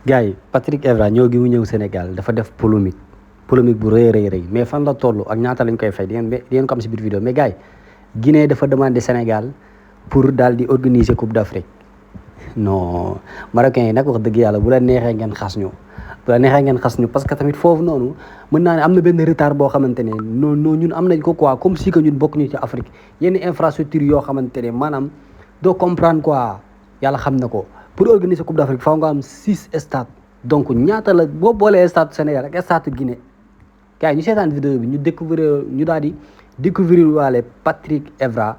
gars yi Patrick Evra ñëw gi mu ñëw Sénégal dafa def polémique bu rëy mais fan la toll ak ñaata lañ koy fay di ngeen ko am si biir vidéo mais gars yi Guinée dafa demandé Sénégal pour daal di organiser Coupe d'Afrique non Marocains yi nag wax dëgg yàlla bu la neexee ngeen xas ñu parce que tamit foofu noonu mën naa ne am na benn retard boo xamante ne non ñun am nañ ko quoi comme si que ñun bokk ñu ci Afrique yenn infrastructure yoo xamante ne maanaam doo comprendre quoi yàlla xam na ko pour organiser Coupe d'Afrique faaw nga am 6 stades donc ñaata la boo boolee stade Sénégal ak stade Guinée gars yi ñu seetaan vidéo bi ñu daal di découvrir waale Patrick Evra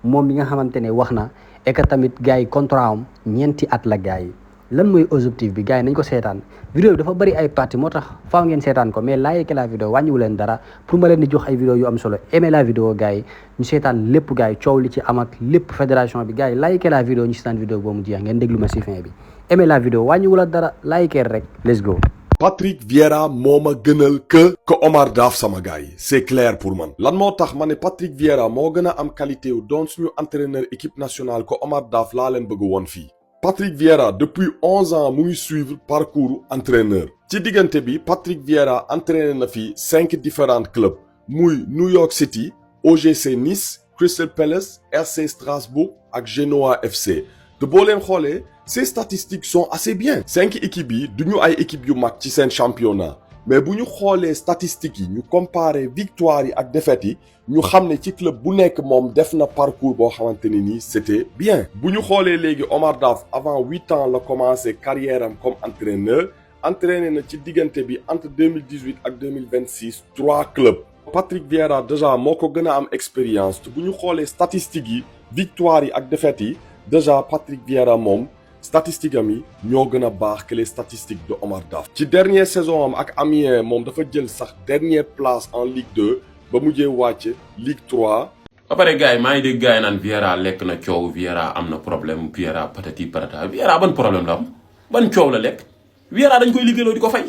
moom bi nga xamante ne wax na et que tamit gars yi contrat am ñeenti at la gars yi lan mooy objectif bi gars yi nañ ko seetaan vidéo bi dafa bëri ay parties moo tax faaw ngeen seetaan ko mais like la vidéo wàññiwu leen dara pour ma leen di jox ay vidéo yu am solo aimé la vidéo gars yi ñu seetaan lépp gars yi coow li ci am ak lépp fédération bi gars yi like la vidéo ñu seetaan vidéo boobu mu jeex ngeen déglu ma si fin bi aimé la vidéo wàññiwu la dara like rek let's go. Patrick Vieira moo ma gënal que Omar Daf sama gars yi c'est clair pour man lan moo tax ma ne Patrick Vieira moo gën a am qualité wu doon suñu entraîneur équipe nationale que Omar Daf laa leen bëgg woon fii. Patrick Vieira depuis 11 ans mu ngi suivre parcours entraîneur ci diggante bi Patrick Vieira entraîné na fi 5 différents clubs muy New York City OGC Nice Crystal Palace RC Strasbourg ak Genoa FC te boo leen xoolee ces statistiques sont assez bien 5 équipes yi duñu ay équipes yu mag ci seen championnat mais bu ñu xoolee statistiques yi ñu comparer victoire yi ak défaites yi ñu xam ne ci club bu nekk moom def na parcours boo xamante ne nii c'était bien bu ñu xoolee léegi Omar Daf avant 8 ans la commencé carrière am comme entraîneur entraîné na ci diggante bi entre 2018 ak 2026 3 clubs Patrick Vieira déjà moo ko gën a am expérience te bu ñu xoolee statistiques yi victoire yi ak défaites yi déjà Patrick Vieira moom statistique am yi ñoo gën a baax que les statistiques de Omar Daf ci dernière saison am ak Amiens moom dafa jël sax dernière place en Ligue 2 ba mujjee wàcc Ligue 3. ba pare gars yi maa ngi dégg gars yi naan Vieira lekk na coow Vieira am na problème Vieira patati patata Vieira ban problème la am ban coow la lekk Vieira dañ koy liggéeyloo di ko fay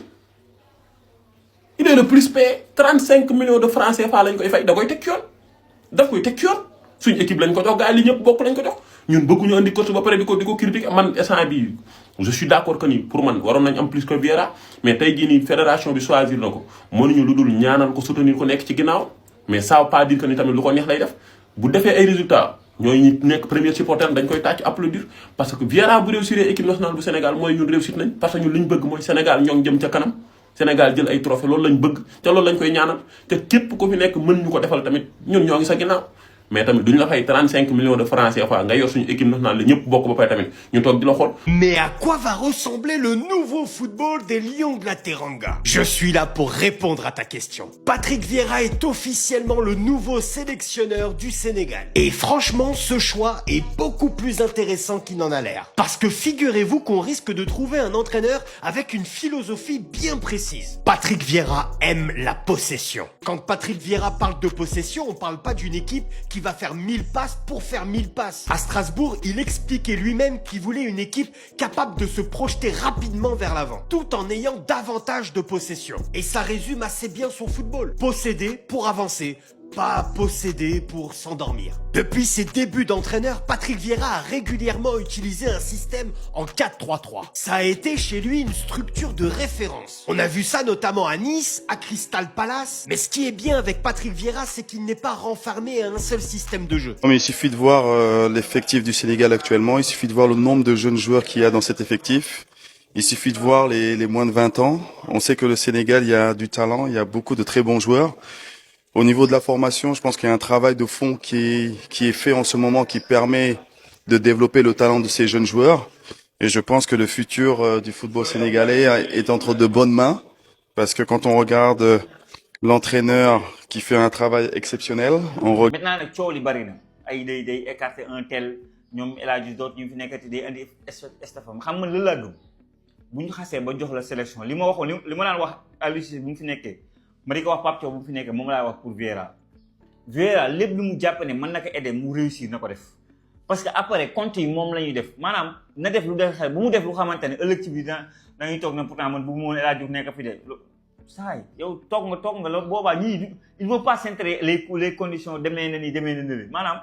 il est le plus payé 35 millions de francs CFA lañ koy fay da koy teg ci yoon daf koy teg ci yoon suñu équipe lañ ko jox gars yi li ñëpp bokk lañ ko jox ñun bëgguñu andi coach ba pare di ko critiquer man instant bi je suis d'accord que ni pour man waroon nañ am plus que Vieira mais tey jii nii fédération bi choisir na ko mënuñu lu dul ñaanal ko soutenir ko nekk ci ginnaaw mais ça veut pas dire que ni tamit lu ko neex lay def bu defee ay résultats ñooy ñi nekk premier supporter dañ koy tàcc applaudir parce que Vieira bu réussir équipe nationale bu Sénégal mooy ñun réussir nañ parce que ñun li ñu bëgg mooy Sénégal ñoo ngi jëm ca kanam Sénégal jël ay trophée loolu lañ bëgg te loolu lañ koy ñaanal te képp ko fi nekk mën ñu ko defal tamit ñun ñoo ngi sa ginnaaw mais tamit duñ la fay 35 millions de francs CFA nga yor suñu équipe nationale la ñëpp bokk ba pare tamit ñu toog di la xool. Mais à quoi va ressembler le nouveau football des Lions de la Teranga? Je suis là pour répondre à ta question. Patrick Vieira est officiellement le nouveau sélectionneur du Sénégal. Et franchement, ce choix est beaucoup plus intéressant qu'il n'en a l'air. Parce que figurez-vous qu'on risque de trouver un entraîneur avec une philosophie bien précise. Patrick Vieira aime la possession. Quand Patrick Vieira parle de possession, on parle pas d'une équipe qui va faire 1000 passes pour faire 1000 passes. À Strasbourg, il expliquait lui-même qu'il voulait une équipe capable de se projeter rapidement vers l'avant, tout en ayant davantage de possession. Et ça résume assez bien son football. Posséder pour avancer, pas posséder pour s'endormir. Depuis ses débuts d'entraîneur, Patrick Vieira a régulièrement utilisé un système en 4-3-3. Ça a été chez lui une structure de référence. On a vu ça notamment à Nice, à Crystal Palace. Mais ce qui est bien avec Patrick Vieira, c'est qu'il n'est pas renfermé à un seul système de jeu. Non, mais il suffit de voir l'effectif du Sénégal actuellement. Il suffit de voir le nombre de jeunes joueurs qu'il y a dans cet effectif. Il suffit de voir les moins de 20 ans. On sait que le Sénégal, il y a du talent, il y a beaucoup de très bons joueurs. Au niveau de la formation, je pense qu'il y a un travail de fond qui est fait en ce moment qui permet de développer le talent de ces jeunes joueurs. Et je pense que le futur du football sénégalais est entre de bonnes mains. Parce que quand on regarde l'entraîneur qui fait un travail exceptionnel, on regarde... Maintenant, le coow li bari na ay day écarter un tel ñoom El Hadji d'autres ñu fi nekkati day andi estafam xam nga lan laa gëm bu ñu xasee ba jox la sélection li ma waxoon li ma daan wax Aliou Cissé bu mu fi nekkee ma di ko wax Pape Thiaw bu mu fi nekkee moom laa wax pour Vieira lépp lu mu jàpp ne mën na ko aider mu réussir na ko def parce que après compte yi moom la ñuy def maanaam na def lu def xel bu mu def lu xamante ne ëllëg ci biir dañuy toog na pourtant man bu mu woon El Hadji Diouf nekk fi de saay yow toog nga la boobaa ñii il faut pas s'intérêser les conditions demee na nii maanaam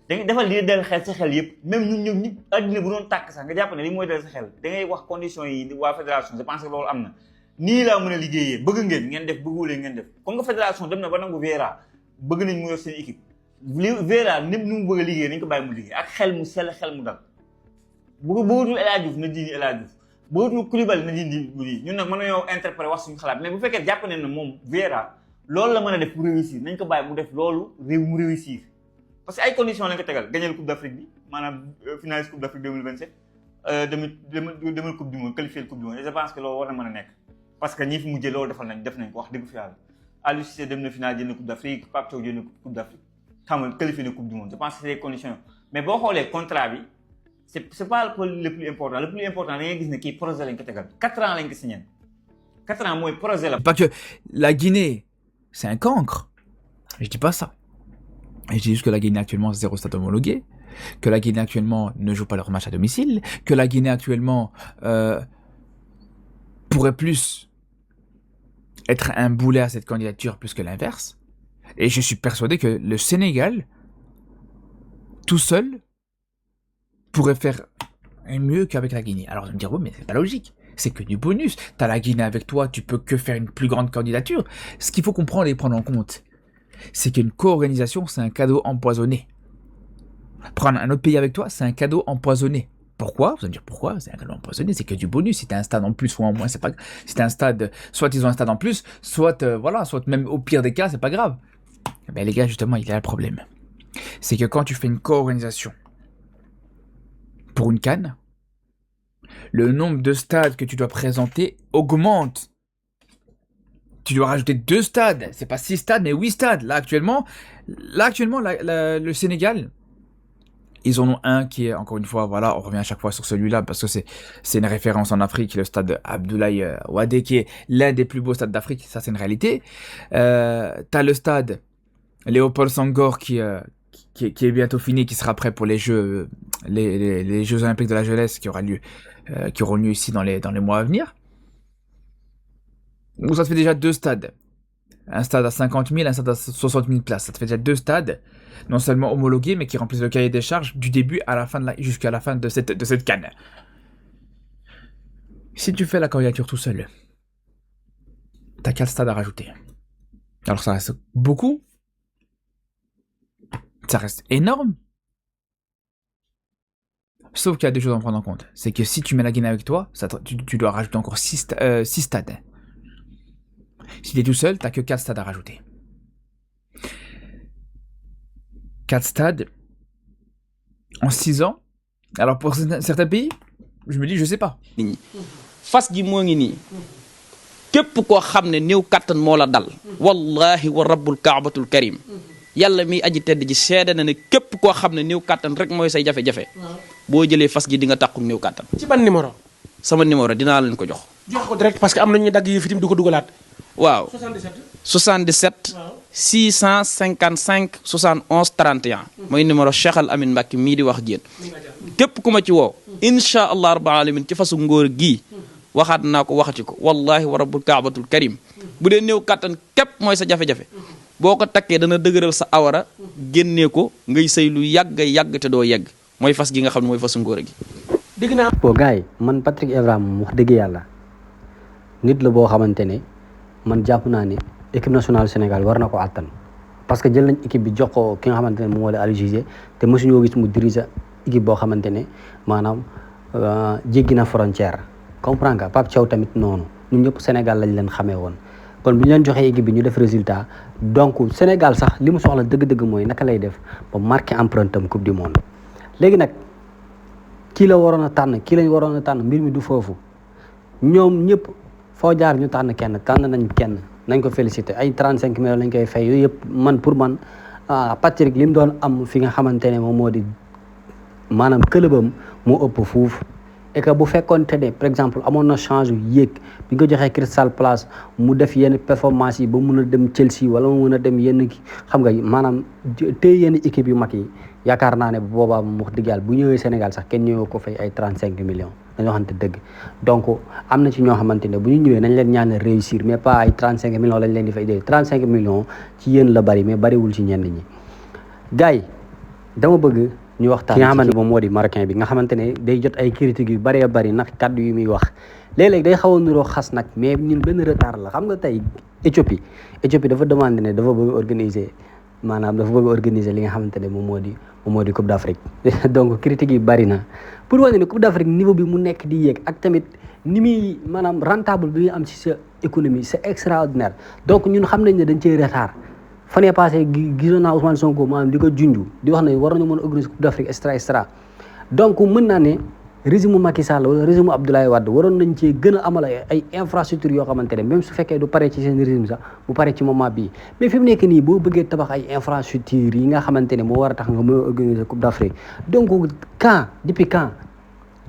da ngay defal li dal xel sa xel yëpp même ñun ñëpp àddina bu doon tàkk sax nga jàpp ne li mooy dal sa xel da ngay wax conditions yi waa fédération je pense que loolu am na nii laa mën a liggéeyee bëgg ngeen def bëggulee ngeen def comme nga fédération dem na ba nangu Vieira bëgg nañ mu yor seen équipe li Vieira ñëpp nu mu bëgg a liggéey nañ ko bàyyi mu liggéey ak xel mu sell xel mu dal bëggatul El Hadji Diouf na dindi El Hadji Diouf bëggatul Koulibaly na dindi lii ñun nag mën nañoo interpréter wax suñu xalaat mais bu fekkee jàpp ne moom Vieira loolu la mën a def pour réussir nañ ko bàyyi mu def loolu réew mu réussir parce que ay conditions lañ ko tegal gagner coupe d'Afrique bi maanaam finaliste coupe d'Afrique 2027 demal coupe du monde qualifier coupe du monde et je pense que loolu war na mën a nekk parce que ñi fi mujjee loolu def nañ ko wax dëgg fi yàlla Aliou Cissé dem na final jël na coupe d'Afrique Pape Thiaw jël na coupe d'Afrique xam nga qualifié na coupe du monde je pense que c'est des conditions mais boo xoolee contrat bi c'est pas le plus important da ngay gis ne kii projet lañ ko tegal 4 ans lañ ko signé 4 ans mooy projet la. Pas que la Guinée c'est un cancre, je dis pas ça. Je dis juste que la Guinée actuellement 0 stade homologué, que la Guinée actuellement ne joue pas leur match à domicile, que la Guinée actuellement pourrait plus être un boulet à cette candidature plus que l'inverse. Et je suis persuadé que le Sénégal, tout seul, pourrait faire mieux qu'avec la Guinée. Alors, je me dire, oui, mais c'est pas logique. C'est que du bonus. T'as la Guinée avec toi, tu peux que faire une plus grande candidature. Ce qu'il faut comprendre et prendre en compte, c'est qu'une co-organisation, c'est un cadeau empoisonné. Prendre un autre pays avec toi, c'est un cadeau empoisonné. Pourquoi? Vous allez me dire pourquoi? C'est un cadeau empoisonné, c'est que du bonus. Si t'as un stade en plus ou en moins, c'est pas. Si t'as un stade, soit ils ont un stade en plus, soit voilà, soit même au pire des cas, c'est pas grave. Ben les gars, justement, il y a le problème. C'est que quand tu fais une co-organisation pour une CAN, le nombre de stades que tu dois présenter augmente. Tu dois rajouter 2 stades. C'est pas 6 stades, mais 8 stades. Là, actuellement, le Sénégal, ils en ont un qui est, encore une fois, voilà, on revient à chaque fois sur celui-là parce que c'est une référence en Afrique, le stade Abdoulaye Wade, qui est l'un des plus beaux stades d'Afrique. Ça, c'est une réalité. T'as le stade Léopold Senghor qui est bientôt fini, qui sera prêt pour les Jeux, les Jeux Olympiques de la jeunesse qui auront lieu ici dans les mois à venir. Donc ça te fait déjà 2 stades. Un stade à 50 000, un stade à 60 000 places. Ça te fait déjà 2 stades, non seulement homologués, mais qui remplissent le cahier des charges du début à la fin jusqu'à la fin de cette CAN. Si tu fais la candidature tout seul, t'as 4 stades à rajouter. Alors ça reste beaucoup. Ça reste énorme. Sauf qu'il y a 2 choses à prendre en compte. C'est que si tu mets la Guinée avec toi, tu dois rajouter encore 6 stades. Si tu es tout seul, tu n'as que 4 stades à rajouter. 4 stades en 6 ans. Alors pour certains pays, je me dis, je sais pas. fas gi moo ngi nii képp koo xam ne néew kattan moo la dal wallahi wa rabbul kaabatul karim yàlla mi aji tedd ji seede na ne képp koo xam ne néew kattan rek mooy say jafe-jafe boo jëlee fas gi di nga tàqu néew kattan. ci ban numéro. sama numéro dinaa leen ko jox. jox ko direct parce que am na ñuy dagg yi fitim du ko dugalaat. waaw 77 655 71 31 mooy numéro Cheikh Al Amin Mbacke mii di wax jéen képp ku ma ci woo insha allah rabbil alamin ci fasu ngóor gii waxaat naa ko waxati ko wallahi wa rabbul kaabatul karim bu dee néew kattan képp mooy sa jafe-jafe boo ko takkee dana dëgëral sa awara génnee ko ngay sëy lu yàgg te doo yegg mooy fas gi nga xam ne mooy fasu ngóor gi. dégg naa. bon gars yi man Patrick Evra moom wax dëgg yàlla nit la boo xamante ne man jàpp naa ne équipe nationale Sénégal war na ko àttan parce que jël nañ équipe bi jox ko ki nga xamante ne moom moo la Aliou Cissé te mosuñoo gis mu diriger équipe boo xamante ne maanaam jéggi na frontière comprends nga Pape Thiaw tamit noonu ñun ñëpp Sénégal lañ leen xamee woon kon bu ñu leen joxee équipe bi ñu def résultat donc Sénégal sax li mu soxla dëgg-dëgg mooy naka lay def ba marqué empreinte am coupe du monde léegi nag kii la waroon a tànn kii lañ waroon a tànn mbir mi du foofu ñoom ñëpp foo jaar ñu tànn nañ kenn nañ ko félicité ay 35 millions lañ koy fay yooyu yëpp man pour man Patrick li mu doon am fi nga xamante ne moom moo di maanaam këlëbam moo ëpp fuuf et que bu fekkoonte ne par exemple amoon na change yéeg bi nga joxee Crystal Palace mu def yenn performance yi ba mun a dem Chelsea wala mu mun a dem yenn xam nga maanaam téye yenn équipe yu mag yi yaakaar naa ne bu boobaa moom wax dëgg yàlla bu ñëwee Sénégal sax kenn ñëwee ko fay ay 35 millions dañoo xamante dëgg donc am na ci ñoo xamante ne bu ñu ñëwee nañ leen ñaan réussir mais pas ay 35 millions lañ leen di fay dee 35 millions ci yéen la bari mais bariwul ci ñenn ñi gars yi dama bëgg ñu waxtaan ki nga xamante ne moom moo di marocain bi nga xamante ne day jot ay critiques yu bëree bëri ndax kàddu yu muy wax léeg-léeg day xaw a niroo xas nag mais ñun benn retard la xam nga tey Éthiopie dafa demandé ne dafa bëgg organiser li nga xamante ne moom moo di Coupe d'Afrique donc critiques yi bëri na pour wane ne Coupe d'Afrique niveau bi mu nekk di yéeg ak tamit ni muy maanaam rentable bi muy am ci sa économie c'est extraordinaire donc ñun xam nañ ne dañ cee retard fan yii passé gisoon naa Ousmane Sonko maanaam di ko junju di wax ne war nañu mën a organiser Coupe d'Afrique extra donc mën naa ne régime Macky Sall wala régime Abdoulaye Wade waroon nañ cee gën a amal ay infrastructures yoo xamante ne même su fekkee du pare ci seen régime sax bu pare ci moment bii mais fi mu nekk nii boo bëggee tabax ay infrastructures yi nga xamante ne moo war a tax nga mën a organiser Coupe d'Afrique donc depuis quand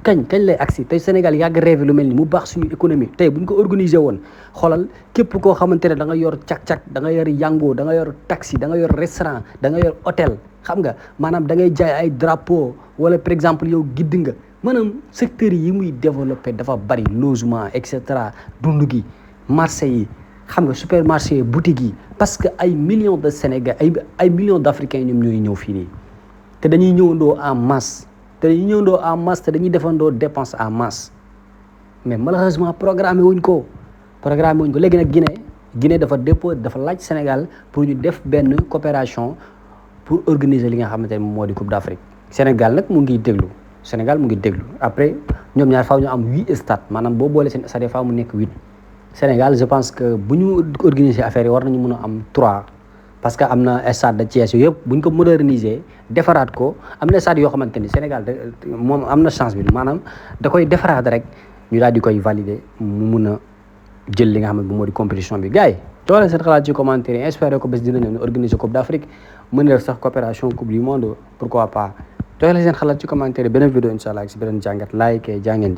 kañ lay agsi tey Sénégal yàgg rêvé lu mel ni mu baax suñu économie tey bu ñu ko organiser woon xoolal képp koo xamante ne da nga yor cak-cak da nga yor yango da nga yor taxi da nga yor restaurant da nga yor hôtel xam nga maanaam da ngay jaay ay drapeau wala par exemple yow gidd nga maanaam secteurs yi muy développé dafa bari logement et cetera dund gi marché yi xam nga supermarché boutique yi parce que ay millions de Sénégal ay millions d'Africains ñoom ñooy ñëw fii nii te dañuy ñëwandoo en masse te dañuy defandoo dépense en masse mais malheureusement programmé wuñ ko léegi nag Guinée dafa laaj Sénégal pour ñu def benn coopération pour organiser li nga xamante ne moo di Coupe d'Afrique Sénégal nag mu ngi déglu après ñoom ñaar faaw ñu am 8 stades maanaam boo boole seen stade faaw mu nekk 8 Sénégal je pense que bu ñu organiser affaire yi war nañu mën a am 3 parce que am na stade de Thiès yooyu yëpp bu ñu ko moderniser defaraat ko am na stade yoo xamante ni Sénégal moom am na chance bi maanaam da koy defaraat rek ñu daal di koy valider mu mun a jël li nga xamante ne moo di compétition bi gars yi jox leen seen xalaat ci commentaire yi espérer ko bés dinañu organiser Coupe d'Afrique mën na def sax coopération Coupe du monde pourquoi pas jox leen seen xalaat ci commentaire yi beneen vidéo incha allah ak si beneen jàngat like jàngeen